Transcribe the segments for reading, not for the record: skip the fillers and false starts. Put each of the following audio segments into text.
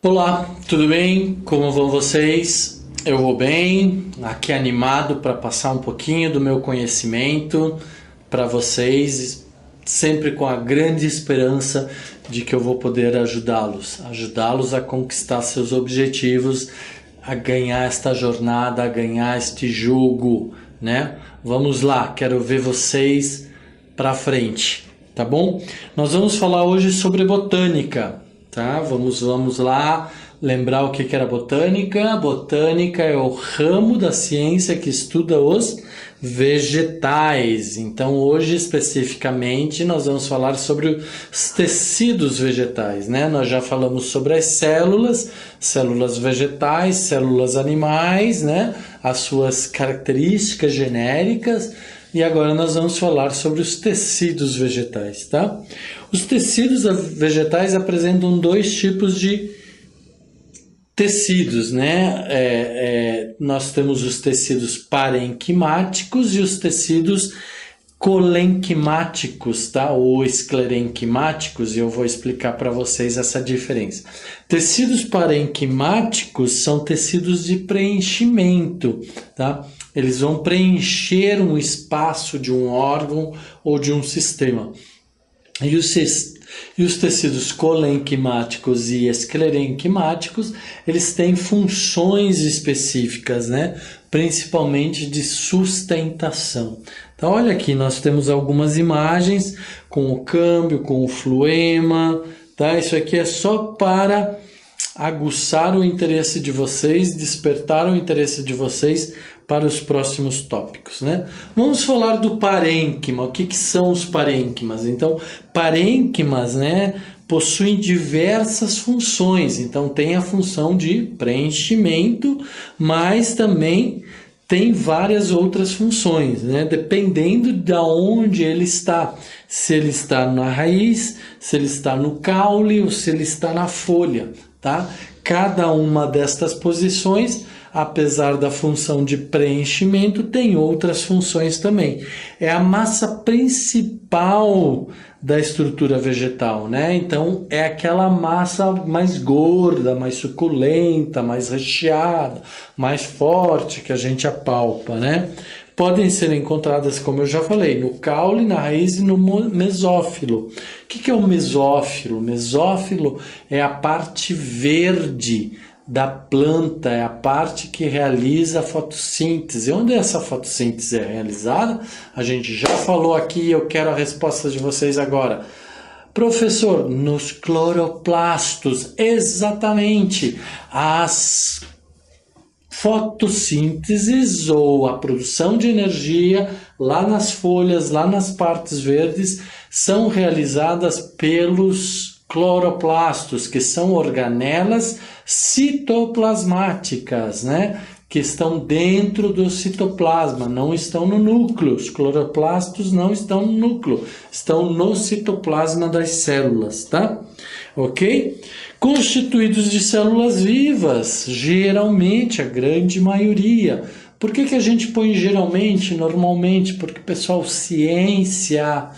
Olá, tudo bem? Como vão vocês? Eu vou bem, aqui animado para passar um pouquinho do meu conhecimento para vocês, sempre com a grande esperança de que eu vou poder ajudá-los a conquistar seus objetivos, a ganhar esta jornada, a ganhar este jogo, né? Vamos lá, quero ver vocês para frente, tá bom? Nós vamos falar hoje sobre botânica. Tá? Vamos lá lembrar o que era botânica. Botânica é o ramo da ciência que estuda os vegetais. Então, hoje especificamente, nós vamos falar sobre os tecidos vegetais, né? Nós já falamos sobre as células vegetais, células animais, né? As suas características genéricas. E agora nós vamos falar sobre os tecidos vegetais, tá? Os tecidos vegetais apresentam dois tipos de tecidos, né? Nós temos os tecidos parenquimáticos e os tecidos colenquimáticos, tá? Ou esclerenquimáticos, e eu vou explicar para vocês essa diferença. Tecidos parenquimáticos são tecidos de preenchimento, tá? Eles vão preencher um espaço de um órgão ou de um sistema. E os tecidos colenquimáticos e esclerenquimáticos, eles têm funções específicas, né? Principalmente de sustentação. Então, olha aqui, nós temos algumas imagens com o câmbio, com o floema, tá? Isso aqui é só para aguçar o interesse de vocês, despertar o interesse de vocês para os próximos tópicos, né? Vamos falar do parênquima. O que são os parênquimas? Então, parênquimas, né, possuem diversas funções. Então, tem a função de preenchimento, mas também tem várias outras funções, né? Dependendo de onde ele está. Se ele está na raiz, se ele está no caule ou se ele está na folha, tá? Cada uma destas posições, apesar da função de preenchimento, tem outras funções também. É a massa principal da estrutura vegetal, né? Então, é aquela massa mais gorda, mais suculenta, mais recheada, mais forte que a gente apalpa, né? Podem ser encontradas, como eu já falei, no caule, na raiz e no mesófilo. O que é o mesófilo? O mesófilo é a parte verde da planta, é a parte que realiza a fotossíntese. Onde essa fotossíntese é realizada? A gente já falou aqui, eu quero a resposta de vocês agora. Professor, nos cloroplastos, exatamente. As fotossínteses ou a produção de energia lá nas folhas, lá nas partes verdes, são realizadas pelos cloroplastos, que são organelas citoplasmáticas, né? Que estão dentro do citoplasma, não estão no núcleo. Os cloroplastos não estão no núcleo, estão no citoplasma das células, tá? Ok? Constituídos de células vivas, geralmente, a grande maioria. Por que a gente põe geralmente, normalmente? Porque, pessoal, ciência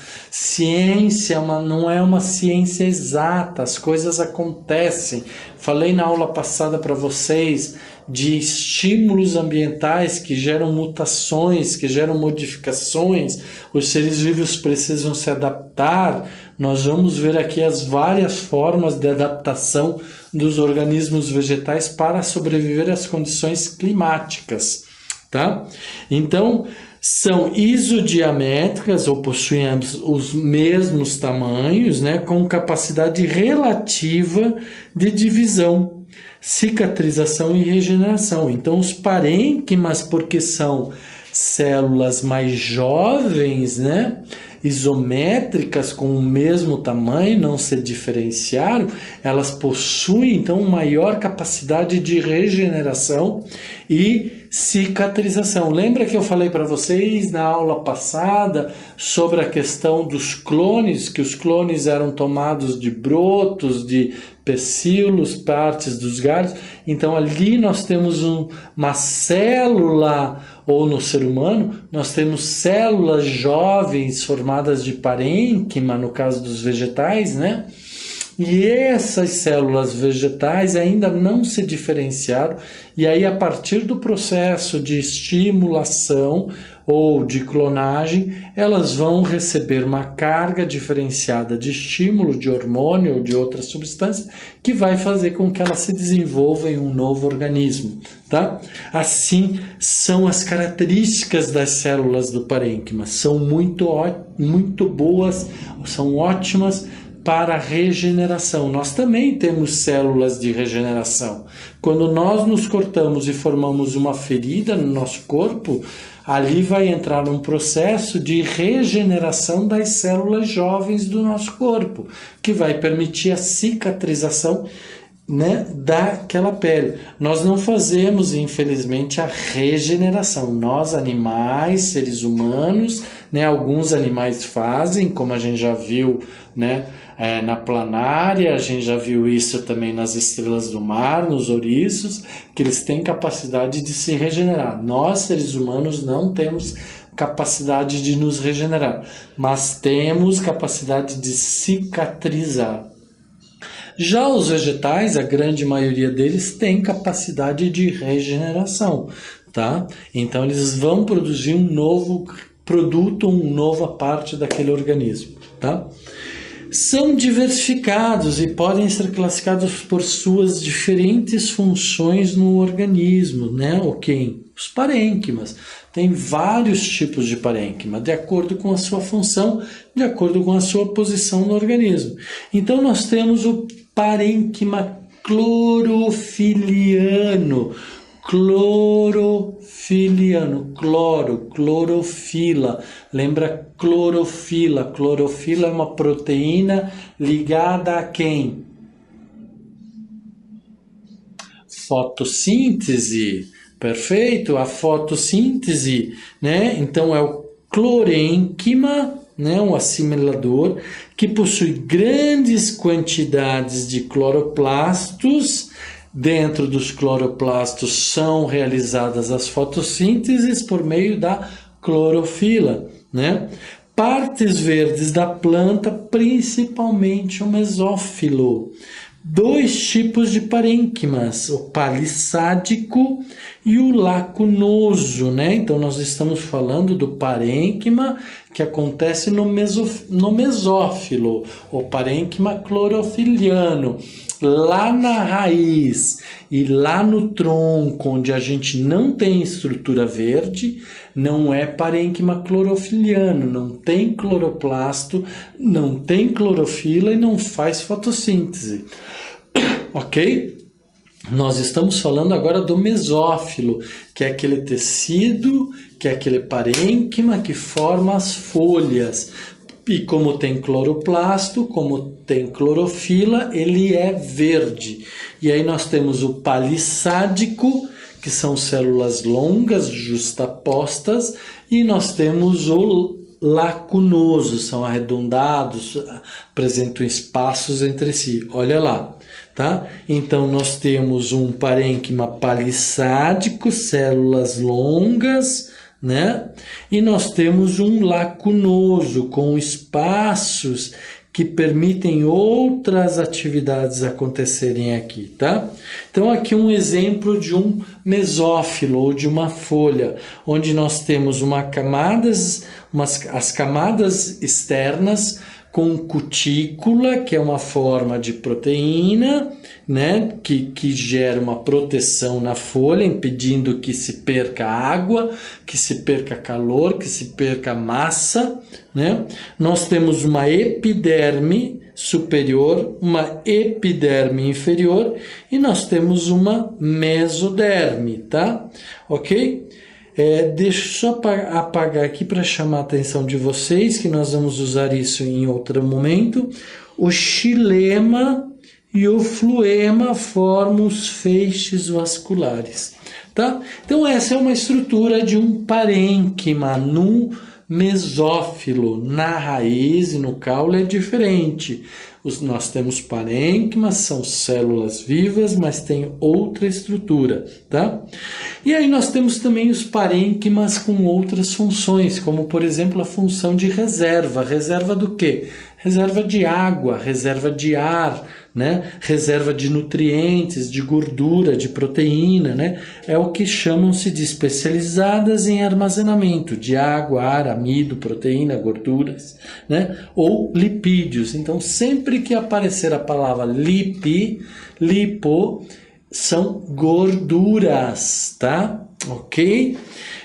não é uma ciência exata, as coisas acontecem. Falei na aula passada para vocês de estímulos ambientais que geram mutações, que geram modificações, os seres vivos precisam se adaptar. Nós vamos ver aqui as várias formas de adaptação dos organismos vegetais para sobreviver às condições climáticas, tá? Então, são isodiamétricas ou possuem os mesmos tamanhos, né, com capacidade relativa de divisão, cicatrização e regeneração. Então, os parênquimas, porque são células mais jovens, né, isométricas com o mesmo tamanho, não se diferenciaram, elas possuem então maior capacidade de regeneração e cicatrização. Lembra que eu falei para vocês na aula passada sobre a questão dos clones, que os clones eram tomados de brotos, de pecíolos, partes dos galhos? Então ali nós temos uma célula, ou no ser humano, nós temos células jovens formadas de parênquima, no caso dos vegetais, né? E essas células vegetais ainda não se diferenciaram, e aí a partir do processo de estimulação ou de clonagem, elas vão receber uma carga diferenciada de estímulo, de hormônio ou de outra substância, que vai fazer com que ela se desenvolva em um novo organismo, tá? Assim são as características das células do parênquima, são muito boas, são ótimas para a regeneração. Nós também temos células de regeneração. Quando nós nos cortamos e formamos uma ferida no nosso corpo, ali vai entrar um processo de regeneração das células jovens do nosso corpo, que vai permitir a cicatrização, né, daquela pele. Nós não fazemos, infelizmente, a regeneração. Nós, animais, seres humanos, né, alguns animais fazem, como a gente já viu, né, na planária, a gente já viu isso também nas estrelas do mar, nos ouriços, que eles têm capacidade de se regenerar. Nós, seres humanos, não temos capacidade de nos regenerar, mas temos capacidade de cicatrizar. Já os vegetais, a grande maioria deles tem capacidade de regeneração, tá? Então eles vão produzir um novo produto, uma nova parte daquele organismo, tá? São diversificados e podem ser classificados por suas diferentes funções no organismo, né? Ok, os parênquimas. Tem vários tipos de parênquima, de acordo com a sua função, de acordo com a sua posição no organismo. Então nós temos o parênquima clorofiliano. Clorofila. Lembra clorofila? Clorofila é uma proteína ligada a quem? Fotossíntese. Perfeito? A fotossíntese, né? Então é o clorênquima, né? Um assimilador que possui grandes quantidades de cloroplastos. Dentro dos cloroplastos são realizadas as fotossínteses por meio da clorofila, né? Partes verdes da planta, principalmente o mesófilo. Dois tipos de parênquimas, o palissádico e o lacunoso, né? Então nós estamos falando do parênquima que acontece no mesófilo, o parênquima clorofiliano. Lá na raiz e lá no tronco, onde a gente não tem estrutura verde, não é parênquima clorofiliano, não tem cloroplasto, não tem clorofila e não faz fotossíntese. Ok? Nós estamos falando agora do mesófilo, que é aquele tecido, que é aquele parênquima que forma as folhas. E como tem cloroplasto, como tem clorofila, ele é verde. E aí nós temos o palissádico, que são células longas, justapostas, e nós temos o lacunoso, são arredondados, apresentam espaços entre si. Olha lá, tá? Então nós temos um parênquima palissádico, células longas, né? E nós temos um lacunoso com espaços que permitem outras atividades acontecerem aqui, tá? Então aqui um exemplo de um mesófilo ou de uma folha, onde nós temos as camadas externas com cutícula, que é uma forma de proteína, né, que gera uma proteção na folha, impedindo que se perca água, que se perca calor, que se perca massa, né? Nós temos uma epiderme superior, uma epiderme inferior e nós temos uma mesoderme, tá? Ok? Deixa eu só apagar aqui para chamar a atenção de vocês, que nós vamos usar isso em outro momento. O xilema e o fluema formam os feixes vasculares, tá? Então essa é uma estrutura de um parênquima no mesófilo. Na raiz e no caule é diferente. Nós temos parênquimas, são células vivas, mas tem outra estrutura, tá? E aí nós temos também os parênquimas com outras funções, como por exemplo a função de reserva. Reserva do quê? Reserva de água, reserva de ar, né? Reserva de nutrientes, de gordura, de proteína, né? É o que chamam-se de especializadas em armazenamento de água, ar, amido, proteína, gorduras, né? Ou lipídios. Então, sempre que aparecer a palavra lipo, são gorduras, tá? Ok?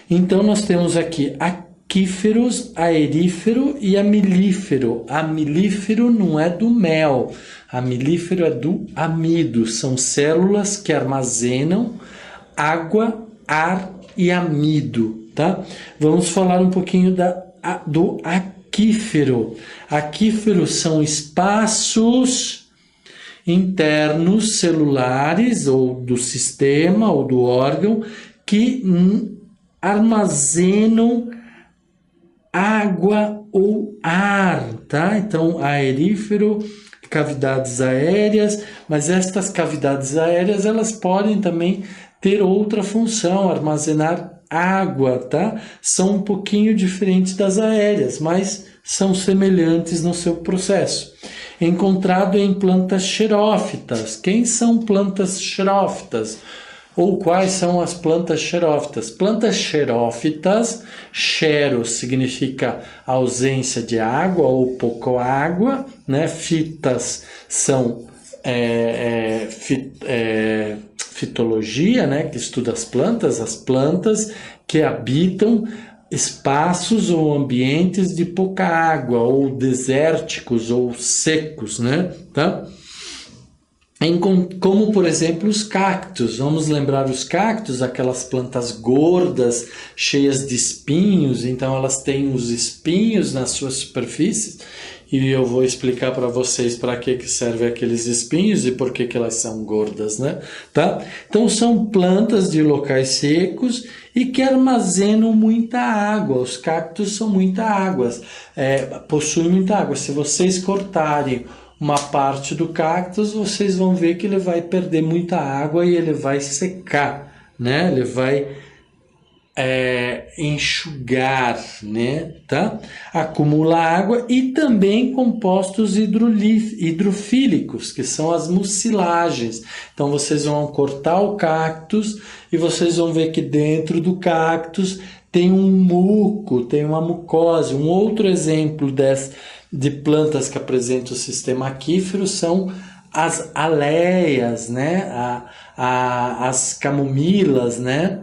Então, nós temos aqui aquíferos, aerífero e amilífero. Amilífero não é do mel, amilífero é do amido. São células que armazenam água, ar e amido, tá? Vamos falar um pouquinho do aquífero. Aquíferos são espaços internos celulares ou do sistema ou do órgão que armazenam água ou ar, tá? Então, aerífero, cavidades aéreas, mas estas cavidades aéreas, elas podem também ter outra função, armazenar água, tá? São um pouquinho diferentes das aéreas, mas são semelhantes no seu processo. Encontrado em plantas xerófitas. Quem são plantas xerófitas? Ou quais são as plantas xerófitas? Plantas xerófitas, xero significa ausência de água ou pouca água, né? Fitas são fitologia, né? Que estuda as plantas que habitam espaços ou ambientes de pouca água, ou desérticos ou secos, né? Tá? Como, por exemplo, os cactos. Vamos lembrar os cactos, aquelas plantas gordas, cheias de espinhos. Então, elas têm os espinhos nas suas superfícies. E eu vou explicar para vocês para que servem aqueles espinhos e por que elas são gordas, né? Tá? Então, são plantas de locais secos e que armazenam muita água. Os cactos são muita água, possuem muita água. Se vocês cortarem uma parte do cactus, vocês vão ver que ele vai perder muita água e ele vai secar, né? Ele vai enxugar, né? Tá? Acumula água e também compostos hidrofílicos, que são as mucilagens. Então vocês vão cortar o cactus e vocês vão ver que dentro do cactus tem um muco, tem uma mucosa. Um outro exemplo de plantas que apresentam o sistema aquífero são as aleias, né? As camomilas, né?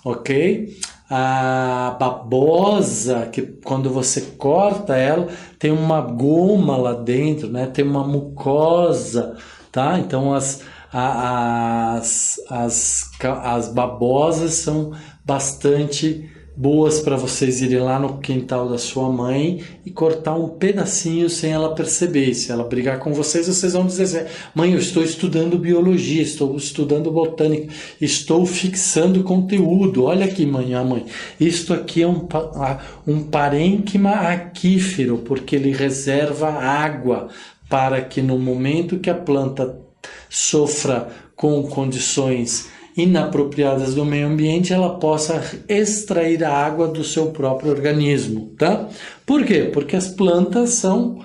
Ok? A babosa, que quando você corta ela, tem uma goma lá dentro, né? Tem uma mucosa, tá? Então as babosas são bastante boas para vocês irem lá no quintal da sua mãe e cortar um pedacinho sem ela perceber. Se ela brigar com vocês, vocês vão dizer assim: mãe, eu estou estudando biologia, estou estudando botânica, estou fixando conteúdo. Olha aqui, mãe, isto aqui é um parênquima aquífero, porque ele reserva água para que no momento que a planta sofra com condições inapropriadas do meio ambiente, ela possa extrair a água do seu próprio organismo, tá? Por quê? Porque as plantas são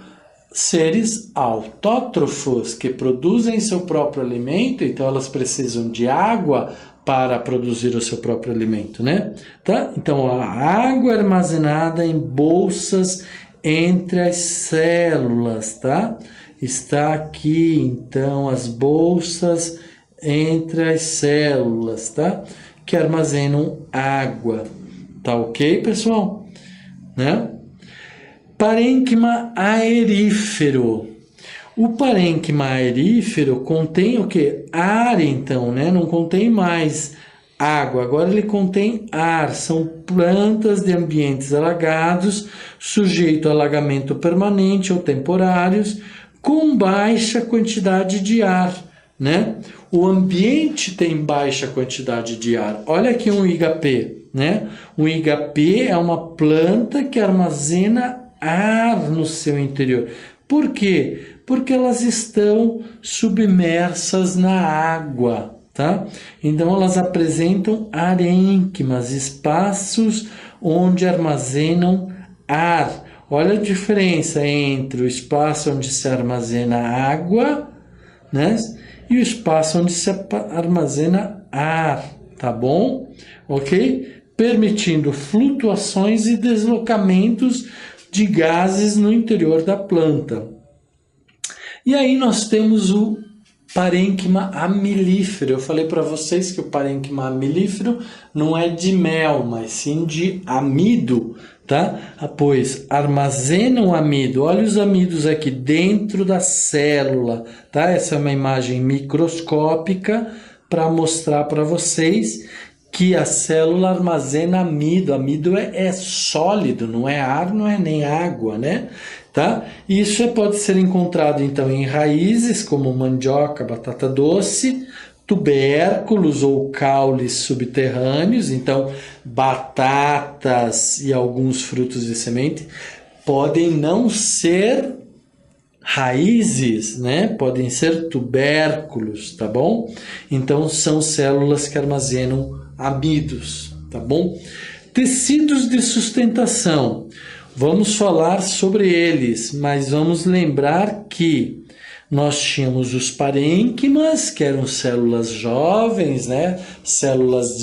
seres autótrofos que produzem seu próprio alimento, então elas precisam de água para produzir o seu próprio alimento, né? Tá? Então a água é armazenada em bolsas entre as células, tá? Está aqui, então, as bolsas entre as células, tá? Que armazenam água. Tá ok, pessoal? Né? Parênquima aerífero. O parênquima aerífero contém o quê? Ar, então, né? Não contém mais água. Agora ele contém ar. São plantas de ambientes alagados, sujeito a alagamento permanente ou temporários, com baixa quantidade de ar, né? O ambiente tem baixa quantidade de ar. Olha aqui um igapé, né? Um igapé é uma planta que armazena ar no seu interior. Por quê? Porque elas estão submersas na água, tá? Então elas apresentam arênquimas, espaços onde armazenam ar. Olha a diferença entre o espaço onde se armazena água, né? E o espaço onde se armazena ar, tá bom? Ok? Permitindo flutuações e deslocamentos de gases no interior da planta. E aí nós temos o parênquima amilífero. Eu falei para vocês que o parênquima amilífero não é de mel, mas sim de amido, tá? Pois armazenam amido. Olha os amidos aqui dentro da célula, tá? Essa é uma imagem microscópica para mostrar para vocês que a célula armazena amido. Amido é sólido, não é ar, não é nem água, né? Tá? Isso pode ser encontrado então em raízes como mandioca, batata doce, tubérculos ou caules subterrâneos. Então, batatas e alguns frutos de semente podem não ser raízes, né? Podem ser tubérculos, tá bom? Então, são células que armazenam amidos, tá bom? Tecidos de sustentação. Vamos falar sobre eles, mas vamos lembrar que nós tínhamos os parênquimas, que eram células jovens, né? Células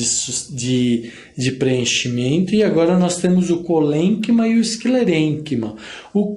de preenchimento, e agora nós temos o colênquima e o esclerênquima. O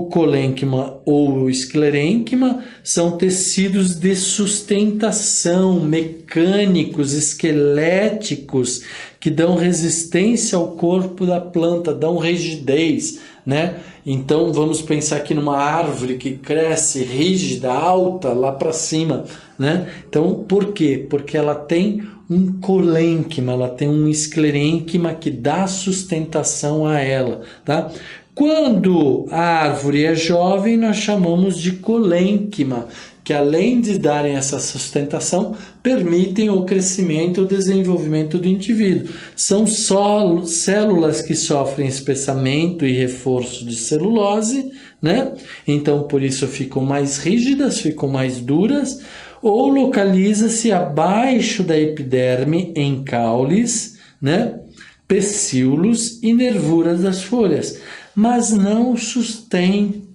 colênquima ou o esclerênquima são tecidos de sustentação, mecânicos, esqueléticos, que dão resistência ao corpo da planta, dão rigidez, né? Então vamos pensar aqui numa árvore que cresce rígida, alta, lá para cima, né? Então por quê? Porque ela tem um colênquima, ela tem um esclerênquima que dá sustentação a ela, tá? Quando a árvore é jovem, nós chamamos de colênquima, que além de darem essa sustentação, permitem o crescimento e o desenvolvimento do indivíduo. São células que sofrem espessamento e reforço de celulose, né? Então, por isso ficam mais rígidas, ficam mais duras, ou localiza-se abaixo da epiderme em caules, né? Pecíolos e nervuras das folhas, mas não sustentam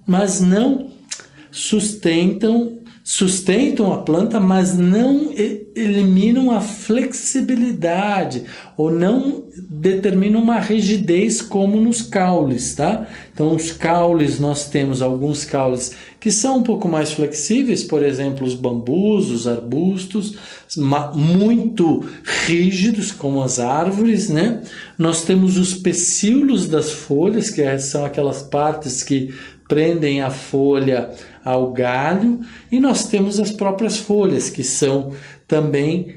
a planta, mas não eliminam a flexibilidade ou não determinam uma rigidez como nos caules, tá? Então, os caules, nós temos alguns caules que são um pouco mais flexíveis, por exemplo, os bambus, os arbustos, muito rígidos como as árvores, né? Nós temos os pecíolos das folhas, que são aquelas partes que prendem a folha ao galho, e nós temos as próprias folhas, que são também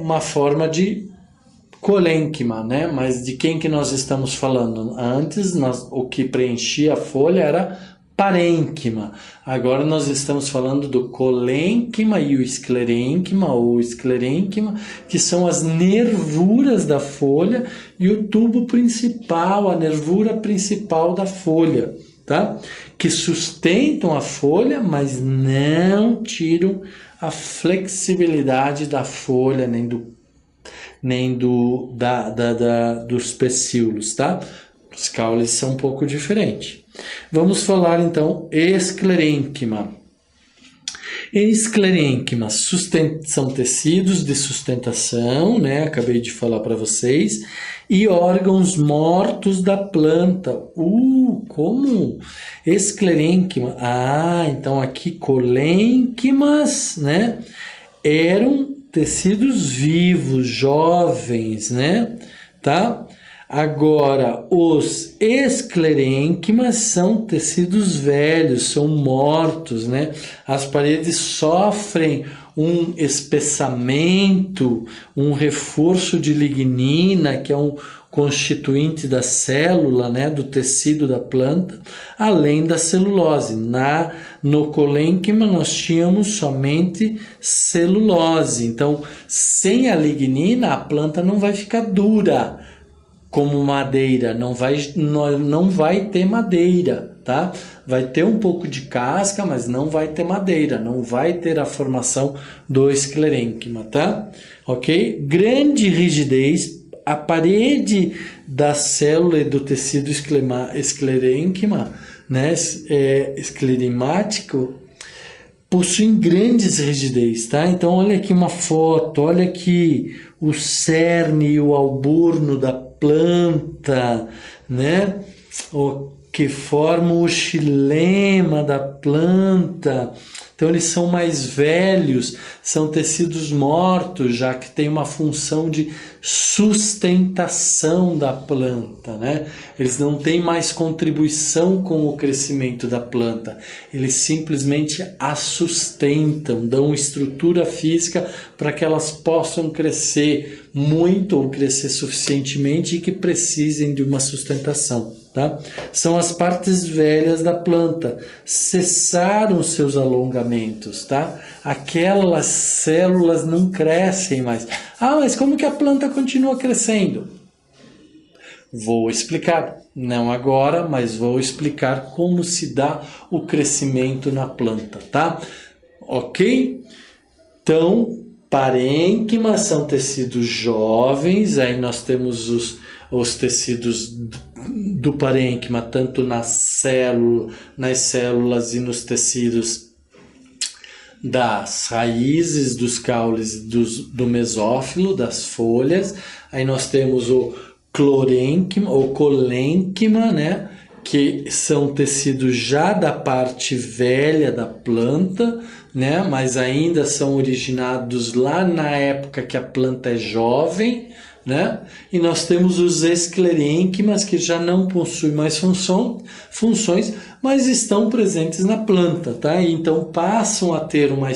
uma forma de colênquima, né? Mas de quem que nós estamos falando? Antes, o que preenchia a folha era parênquima. Agora nós estamos falando do colênquima e o esclerênquima, ou esclerênquima, que são as nervuras da folha e o tubo principal, a nervura principal da folha, tá? Que sustentam a folha, mas não tiram a flexibilidade da folha, nem dos pecíolos, tá? Os caules são um pouco diferentes. Vamos falar então esclerênquima. Esclerênquima são tecidos de sustentação, né? Acabei de falar para vocês, e órgãos mortos da planta. Como? Esclerênquima. Então aqui colênquimas, né? Eram tecidos vivos, jovens, né? Tá? Agora, os esclerênquimas são tecidos velhos, são mortos, né? As paredes sofrem um espessamento, um reforço de lignina, que é um constituinte da célula, né, do tecido da planta, além da celulose. No colênquima nós tínhamos somente celulose. Então, sem a lignina, a planta não vai ficar dura. como madeira, não vai ter madeira, tá? Vai ter um pouco de casca, mas não vai ter madeira, não vai ter a formação do esclerênquima, tá? Ok? Grande rigidez, a parede da célula e do tecido esclerênquima, né, escleremático, possuem grandes rigidez, tá? Então olha aqui uma foto, olha aqui o cerne e o alburno da planta, né? O que formam o xilema da planta. Então eles são mais velhos, são tecidos mortos, já que tem uma função de sustentação da planta, né? Eles não têm mais contribuição com o crescimento da planta, eles simplesmente a sustentam, dão estrutura física para que elas possam crescer muito ou crescer suficientemente e que precisem de uma sustentação. Tá? São as partes velhas da planta, cessaram seus alongamentos, tá? Aquelas células não crescem mais. Ah, mas como que a planta continua crescendo? Vou explicar, não agora, mas vou explicar como se dá o crescimento na planta, tá? Ok? Então, parênquimas são tecidos jovens, aí nós temos os tecidos do parênquima, tanto nas células e nos tecidos das raízes, dos caules do mesófilo, das folhas. Aí nós temos o clorênquima ou colênquima, né? Que são tecidos já da parte velha da planta, né? Mas ainda são originados lá na época que a planta é jovem, né? E nós temos os esclerênquimas que já não possuem mais funções, mas estão presentes na planta, tá? E então passam a ter um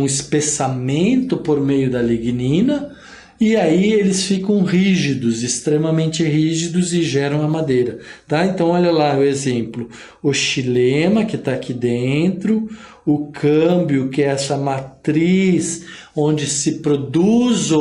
espessamento por meio da lignina, e aí eles ficam rígidos, extremamente rígidos e geram a madeira, tá? Então olha lá o exemplo, o xilema que está aqui dentro, o câmbio, que é essa matriz onde se produz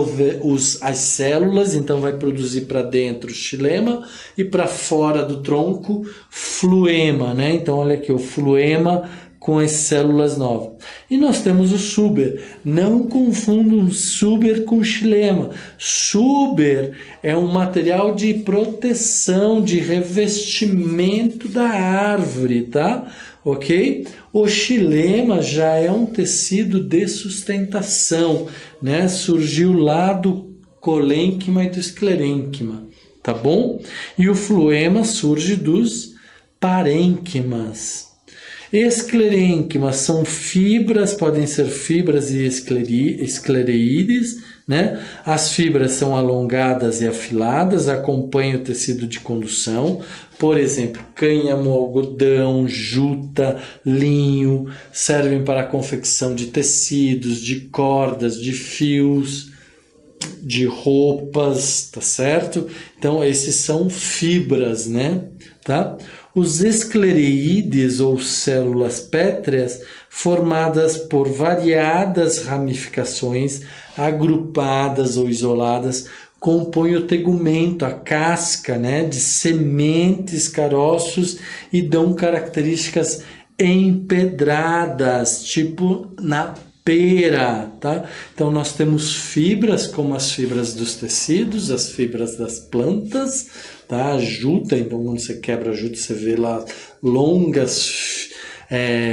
as células, então vai produzir para dentro o xilema e para fora do tronco fluema, né? Então olha aqui o fluema com as células novas. E nós temos o suber. Não confundam suber com xilema. Suber é um material de proteção, de revestimento da árvore, tá? Ok? O xilema já é um tecido de sustentação, né? Surgiu lá do colênquima e do esclerênquima, tá bom? E o fluema surge dos parênquimas. Esclerênquimas são fibras, podem ser fibras e esclereídes, né? As fibras são alongadas e afiladas, acompanham o tecido de condução, por exemplo, cânhamo, algodão, juta, linho, servem para a confecção de tecidos, de cordas, de fios, de roupas, tá certo? Então, esses são fibras, né? Tá? Os esclereídes ou células pétreas, formadas por variadas ramificações, agrupadas ou isoladas, compõem o tegumento, a casca, né, de sementes, caroços e dão características empedradas, tipo na pera, tá? Então nós temos fibras como as fibras dos tecidos, as fibras das plantas, tá? A juta, então quando você quebra a juta você vê lá longas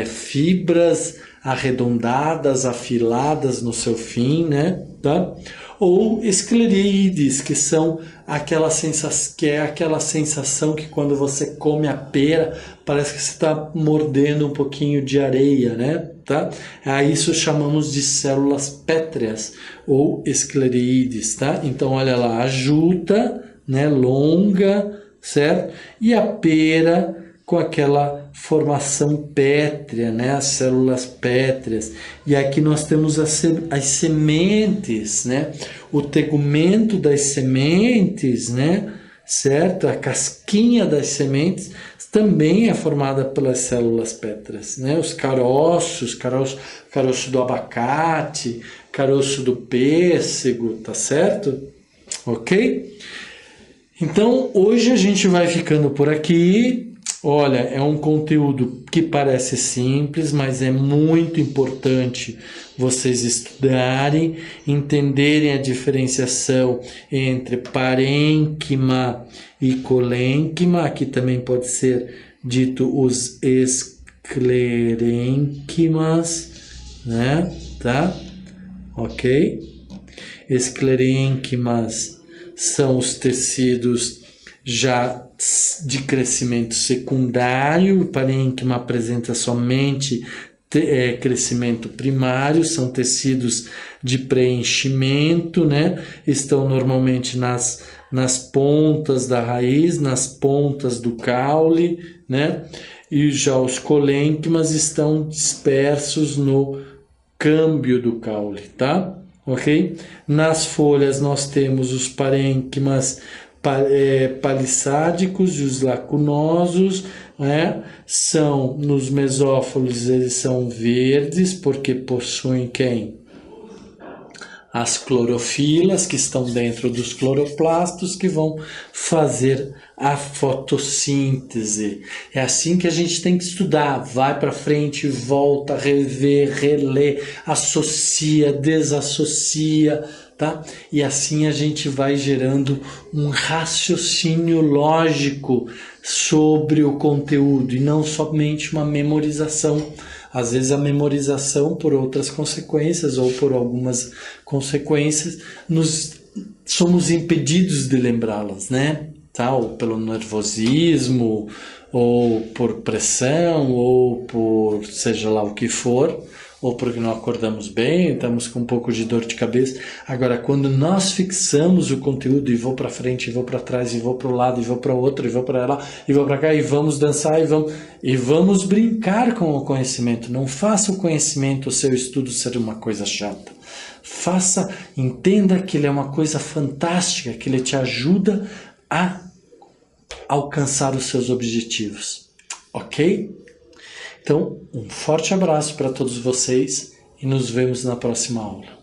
fibras arredondadas, afiladas no seu fim, né? Tá? Ou esclereídes, que são aquela sensação que quando você come a pera parece que você está mordendo um pouquinho de areia, né? Tá? A isso chamamos de células pétreas ou esclereídes, tá? Então olha lá, a juta, né, longa, certo? E a pera com aquela formação pétrea, né? As células pétreas. E aqui nós temos as sementes, né? O tegumento das sementes, né? Certo? A casquinha das sementes também é formada pelas células pétreas, né? Os caroços, caroço do abacate, caroço do pêssego, tá certo? ok? Então, hoje a gente vai ficando por aqui. Olha, é um conteúdo que parece simples, mas é muito importante vocês estudarem, entenderem a diferenciação entre parênquima e colênquima, que também pode ser dito os esclerênquimas, né? Tá? Ok? Esclerênquimas são os tecidos já de crescimento secundário, o parênquima apresenta somente crescimento primário, são tecidos de preenchimento, né? Estão normalmente nas pontas da raiz, nas pontas do caule, né? E já os colênquimas estão dispersos no câmbio do caule, tá? Ok? Nas folhas nós temos os parênquimas palissádicos e os lacunosos, né? São nos mesófilos, eles são verdes porque possuem quem? As clorofilas que estão dentro dos cloroplastos que vão fazer a fotossíntese. É assim que a gente tem que estudar. Vai para frente, volta, rever, relê, associa, desassocia, tá? E assim a gente vai gerando um raciocínio lógico sobre o conteúdo e não somente uma memorização. Às vezes a memorização, por outras consequências ou por algumas consequências, somos impedidos de lembrá-las, né? Tá? Ou pelo nervosismo, ou por pressão, ou por seja lá o que for, ou porque não acordamos bem, estamos com um pouco de dor de cabeça. Agora, quando nós fixamos o conteúdo e vou para frente, e vou para trás, e vou para o lado, e vou para o outro, e vou para lá, e vou para cá, e vamos dançar, e vamos brincar com o conhecimento. Não faça o conhecimento, o seu estudo ser uma coisa chata. Entenda que ele é uma coisa fantástica, que ele te ajuda a alcançar os seus objetivos. Ok? Então, um forte abraço para todos vocês e nos vemos na próxima aula.